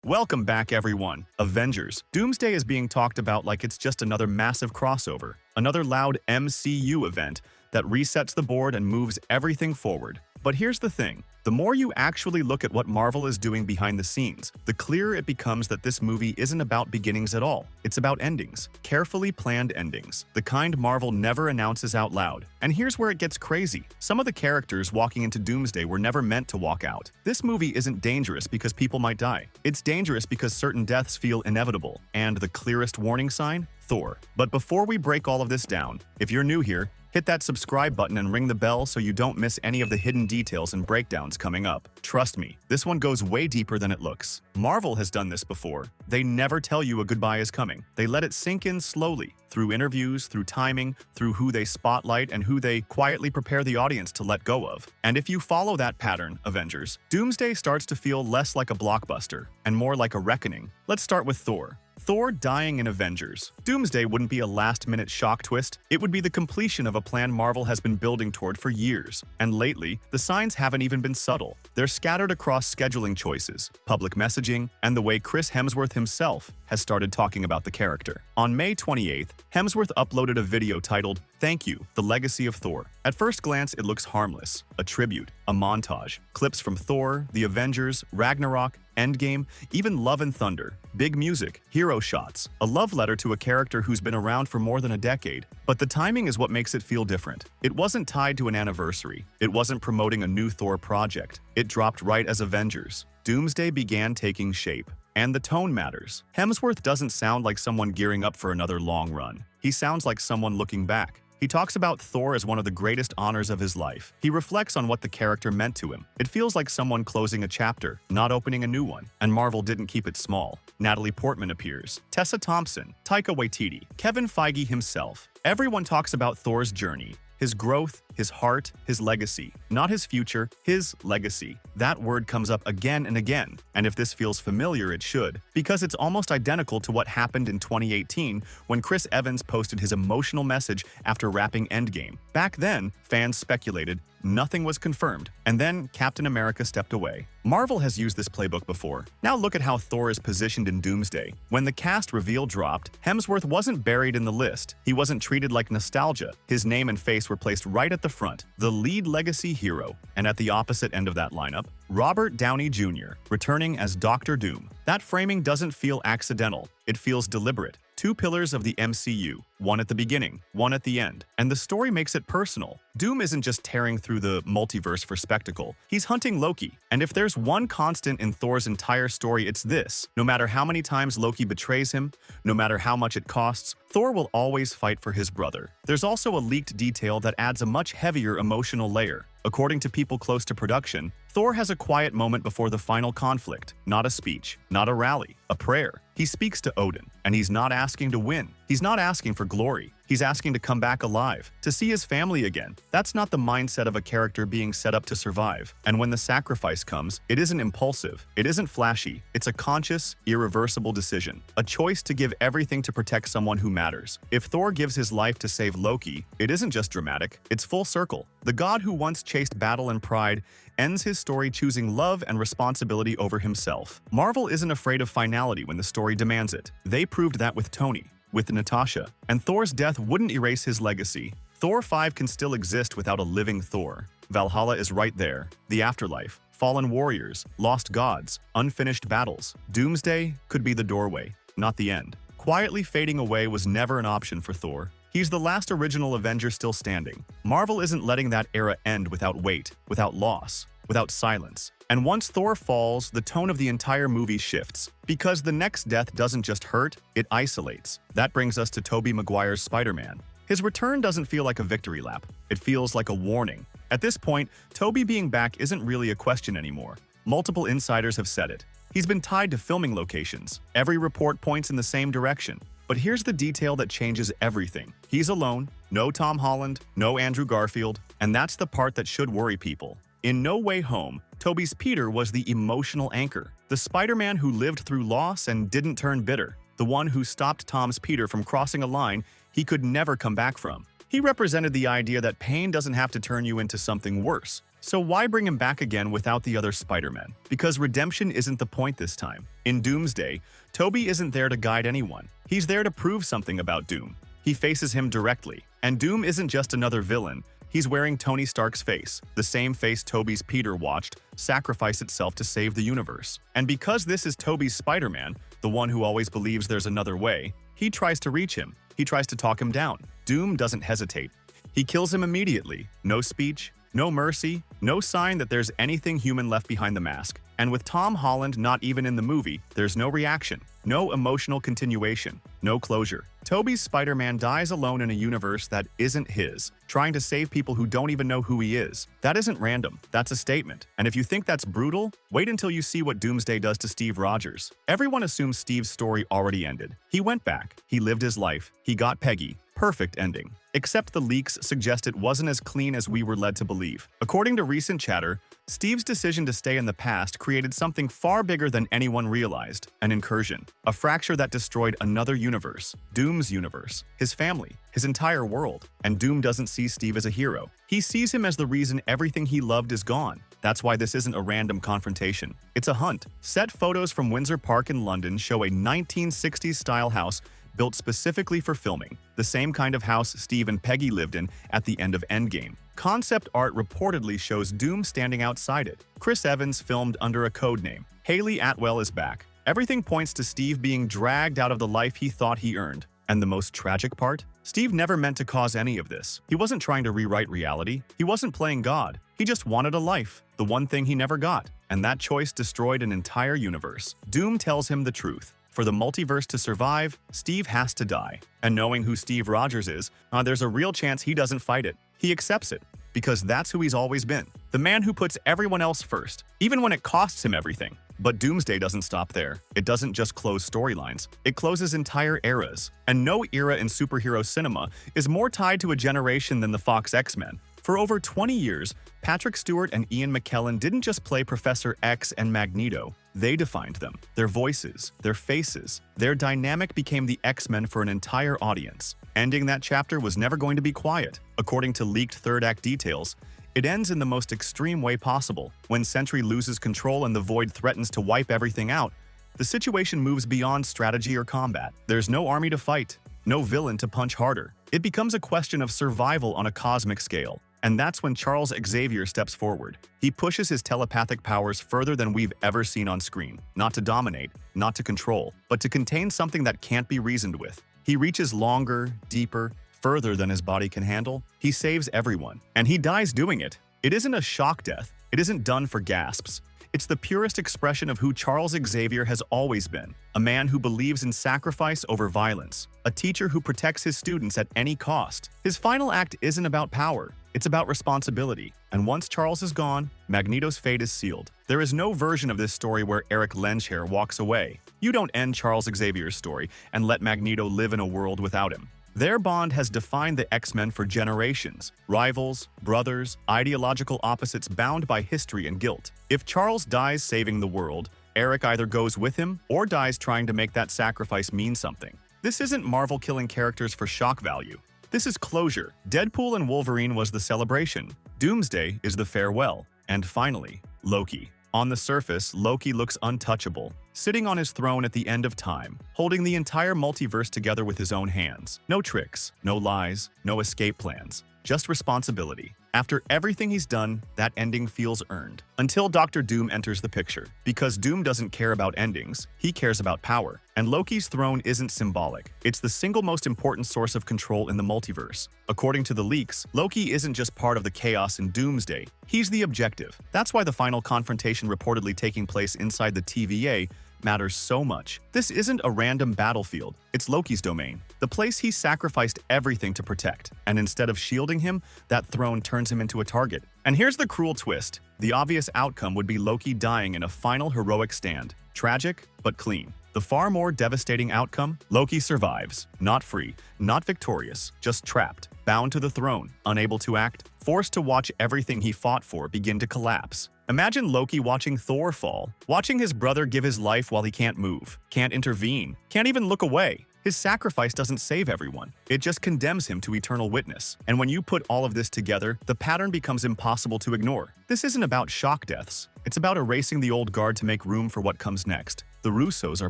Welcome back, everyone. Avengers. Doomsday is being talked about like it's just another massive crossover, another loud MCU event that resets the board and moves everything forward. But here's the thing. The more you actually look at what Marvel is doing behind the scenes, the clearer it becomes that this movie isn't about beginnings at all. It's about endings. Carefully planned endings. The kind Marvel never announces out loud. And here's where it gets crazy. Some of the characters walking into Doomsday were never meant to walk out. This movie isn't dangerous because people might die. It's dangerous because certain deaths feel inevitable. And the clearest warning sign? Thor. But before we break all of this down, if you're new here, hit that subscribe button and ring the bell so you don't miss any of the hidden details and breakdowns coming up. Trust me, this one goes way deeper than it looks. Marvel has done this before. They never tell you a goodbye is coming. They let it sink in slowly, through interviews, through timing, through who they spotlight and who they quietly prepare the audience to let go of. And if you follow that pattern, Avengers, Doomsday starts to feel less like a blockbuster and more like a reckoning. Let's start with Thor. Thor dying in Avengers. Doomsday wouldn't be a last-minute shock twist. It would be the completion of a plan Marvel has been building toward for years. And lately, the signs haven't even been subtle. They're scattered across scheduling choices, public messaging, and the way Chris Hemsworth himself has started talking about the character. On May 28th, Hemsworth uploaded a video titled, "Thank You, The Legacy of Thor." At first glance, it looks harmless. A tribute, a montage, clips from Thor, the Avengers, Ragnarok, Endgame, even Love and Thunder, big music, hero shots, a love letter to a character who's been around for more than a decade. But the timing is what makes it feel different. It wasn't tied to an anniversary. It wasn't promoting a new Thor project. It dropped right as Avengers. Doomsday began taking shape. And the tone matters. Hemsworth doesn't sound like someone gearing up for another long run. He sounds like someone looking back. He talks about Thor as one of the greatest honors of his life. He reflects on what the character meant to him. It feels like someone closing a chapter, not opening a new one. And Marvel didn't keep it small. Natalie Portman appears, Tessa Thompson, Taika Waititi, Kevin Feige himself. Everyone talks about Thor's journey. His growth, his heart, his legacy. Not his future, his legacy. That word comes up again and again, and if this feels familiar, it should, because it's almost identical to what happened in 2018 when Chris Evans posted his emotional message after wrapping Endgame. Back then, fans speculated, nothing was confirmed, and then Captain America stepped away. Marvel has used this playbook before. Now look at how Thor is positioned in Doomsday. When the cast reveal dropped, Hemsworth wasn't buried in the list. He wasn't treated like nostalgia. His name and face were placed right at the front, the lead legacy hero. And at the opposite end of that lineup, Robert Downey Jr., returning as Dr. Doom. That framing doesn't feel accidental. It feels deliberate. Two pillars of the MCU, one at the beginning, one at the end. And the story makes it personal. Doom isn't just tearing through the multiverse for spectacle. He's hunting Loki. And if there's one constant in Thor's entire story, it's this. No matter how many times Loki betrays him, no matter how much it costs, Thor will always fight for his brother. There's also a leaked detail that adds a much heavier emotional layer. According to people close to production, Thor has a quiet moment before the final conflict. Not a speech, not a rally, a prayer. He speaks to Odin, and he's not asking to win. He's not asking for glory. He's asking to come back alive, to see his family again. That's not the mindset of a character being set up to survive. And when the sacrifice comes, it isn't impulsive. It isn't flashy. It's a conscious, irreversible decision. A choice to give everything to protect someone who matters. If Thor gives his life to save Loki, it isn't just dramatic. It's full circle. The god who once chased battle and pride ends his story choosing love and responsibility over himself. Marvel isn't afraid of finality when the story demands it. They proved that with Tony, with Natasha, and Thor's death wouldn't erase his legacy. Thor 5 can still exist without a living Thor. Valhalla is right there. The afterlife, fallen warriors, lost gods, unfinished battles. Doomsday could be the doorway, not the end. Quietly fading away was never an option for Thor. He's the last original Avenger still standing. Marvel isn't letting that era end without weight, without loss, without silence. And once Thor falls, the tone of the entire movie shifts. Because the next death doesn't just hurt, it isolates. That brings us to Tobey Maguire's Spider-Man. His return doesn't feel like a victory lap. It feels like a warning. At this point, Tobey being back isn't really a question anymore. Multiple insiders have said it. He's been tied to filming locations. Every report points in the same direction. But here's the detail that changes everything. He's alone, no Tom Holland, no Andrew Garfield, and that's the part that should worry people. In No Way Home, Tobey's Peter was the emotional anchor, the Spider-Man who lived through loss and didn't turn bitter, the one who stopped Tom's Peter from crossing a line he could never come back from. He represented the idea that pain doesn't have to turn you into something worse. So why bring him back again without the other Spider-Men? Because redemption isn't the point this time. In Doomsday, Toby isn't there to guide anyone. He's there to prove something about Doom. He faces him directly. And Doom isn't just another villain. He's wearing Tony Stark's face, the same face Toby's Peter watched sacrifice itself to save the universe. And because this is Toby's Spider-Man, the one who always believes there's another way, he tries to reach him. He tries to talk him down. Doom doesn't hesitate. He kills him immediately. No speech, no mercy, no sign that there's anything human left behind the mask. And with Tom Holland not even in the movie, there's no reaction, no emotional continuation, no closure. Toby's Spider-Man dies alone in a universe that isn't his, trying to save people who don't even know who he is. That isn't random, that's a statement. And if you think that's brutal, wait until you see what Doomsday does to Steve Rogers. Everyone assumes Steve's story already ended. He went back, he lived his life, he got Peggy. Perfect ending. Except the leaks suggest it wasn't as clean as we were led to believe. According to recent chatter, Steve's decision to stay in the past created something far bigger than anyone realized, an incursion, a fracture that destroyed another universe, Doom's universe, his family, his entire world. And Doom doesn't see Steve as a hero. He sees him as the reason everything he loved is gone. That's why this isn't a random confrontation. It's a hunt. Set photos from Windsor Park in London show a 1960s-style house built specifically for filming, the same kind of house Steve and Peggy lived in at the end of Endgame. Concept art reportedly shows Doom standing outside it. Chris Evans filmed under a code name. Haley Atwell is back. Everything points to Steve being dragged out of the life he thought he earned. And the most tragic part? Steve never meant to cause any of this. He wasn't trying to rewrite reality. He wasn't playing God. He just wanted a life, the one thing he never got. And that choice destroyed an entire universe. Doom tells him the truth. For the multiverse to survive, Steve has to die. And knowing who Steve Rogers is, there's a real chance he doesn't fight it. He accepts it, because that's who he's always been. The man who puts everyone else first, even when it costs him everything. But Doomsday doesn't stop there. It doesn't just close storylines. It closes entire eras. And no era in superhero cinema is more tied to a generation than the Fox X-Men. For over 20 years, Patrick Stewart and Ian McKellen didn't just play Professor X and Magneto. They defined them. Their voices, their faces, their dynamic became the X-Men for an entire audience. Ending that chapter was never going to be quiet. According to leaked third-act details, it ends in the most extreme way possible. When Sentry loses control and the Void threatens to wipe everything out, the situation moves beyond strategy or combat. There's no army to fight, no villain to punch harder. It becomes a question of survival on a cosmic scale. And that's when Charles Xavier steps forward. He pushes his telepathic powers further than we've ever seen on screen. Not to dominate, not to control, but to contain something that can't be reasoned with. He reaches longer, deeper, further than his body can handle. He saves everyone. And he dies doing it. It isn't a shock death. It isn't done for gasps. It's the purest expression of who Charles Xavier has always been. A man who believes in sacrifice over violence. A teacher who protects his students at any cost. His final act isn't about power. It's about responsibility. And once Charles is gone, Magneto's fate is sealed. There is no version of this story where Eric Lenshair walks away. You don't end Charles Xavier's story and let Magneto live in a world without him. Their bond has defined the X-Men for generations. Rivals, brothers, ideological opposites bound by history and guilt. If Charles dies saving the world, Eric either goes with him or dies trying to make that sacrifice mean something. This isn't Marvel killing characters for shock value. This is closure. Deadpool and Wolverine was the celebration. Doomsday is the farewell. And finally, Loki. On the surface, Loki looks untouchable, sitting on his throne at the end of time, holding the entire multiverse together with his own hands. No tricks, no lies, no escape plans, just responsibility. After everything he's done, that ending feels earned. Until Dr. Doom enters the picture. Because Doom doesn't care about endings, he cares about power. And Loki's throne isn't symbolic. It's the single most important source of control in the multiverse. According to the leaks, Loki isn't just part of the chaos in Doomsday. He's the objective. That's why the final confrontation reportedly taking place inside the TVA matters so much. This isn't a random battlefield. It's Loki's domain, the place he sacrificed everything to protect. And instead of shielding him, that throne turns him into a target. And here's the cruel twist. The obvious outcome would be Loki dying in a final heroic stand. Tragic, but clean. The far more devastating outcome? Loki survives. Not free, not victorious, just trapped, bound to the throne, unable to act, forced to watch everything he fought for begin to collapse. Imagine Loki watching Thor fall, watching his brother give his life while he can't move, can't intervene, can't even look away. His sacrifice doesn't save everyone. It just condemns him to eternal witness. And when you put all of this together, the pattern becomes impossible to ignore. This isn't about shock deaths. It's about erasing the old guard to make room for what comes next. The Russos are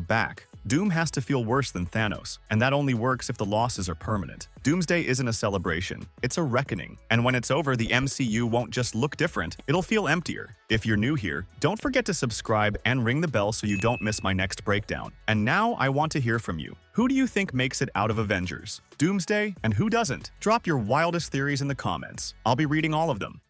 back. Doom has to feel worse than Thanos, and that only works if the losses are permanent. Doomsday isn't a celebration, it's a reckoning. And when it's over, the MCU won't just look different, it'll feel emptier. If you're new here, don't forget to subscribe and ring the bell so you don't miss my next breakdown. And now I want to hear from you. Who do you think makes it out of Avengers? Doomsday, and who doesn't? Drop your wildest theories in the comments. I'll be reading all of them.